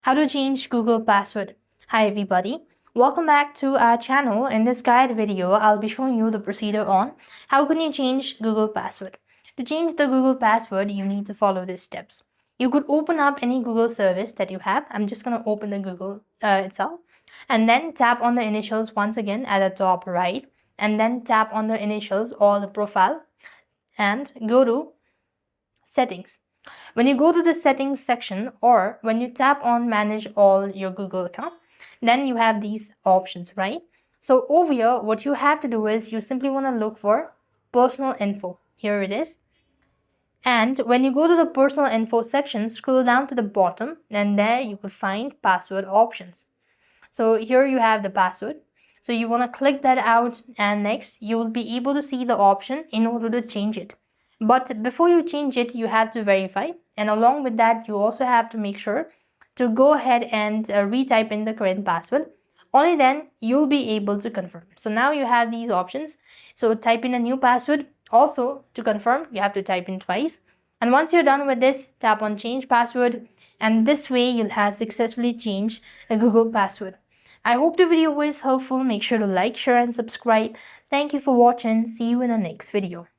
How to change Google password. Hi everybody, welcome back to our channel. In this guide video, I'll be showing you the procedure on how can you change Google password. To change the Google password, you need to follow these steps. You could open up any Google service that you have. I'm just going to open the Google itself and then tap on the initials once again at the top right, and then tap on the initials or the profile and go to settings. When you go to the settings section or when you tap on manage all your Google account, then you have these options, right? So over here, what you have to do is you simply want to look for personal info. Here it is. And when you go to the personal info section, scroll down to the bottom and there you could find password options. So here you have the password. So you want to click that out and next you will be able to see the option in order to change it. But before you change it, you have to verify, and along with that you also have to make sure to go ahead and retype in the current password. Only then you'll be able to confirm. So now you have these options. So type in a new password. Also, to confirm, you have to type in twice. And once you're done with this, tap on change password, and this way you'll have successfully changed a Google password. I hope the video was helpful. Make sure to like, share and subscribe. Thank you for watching. See you in the next video.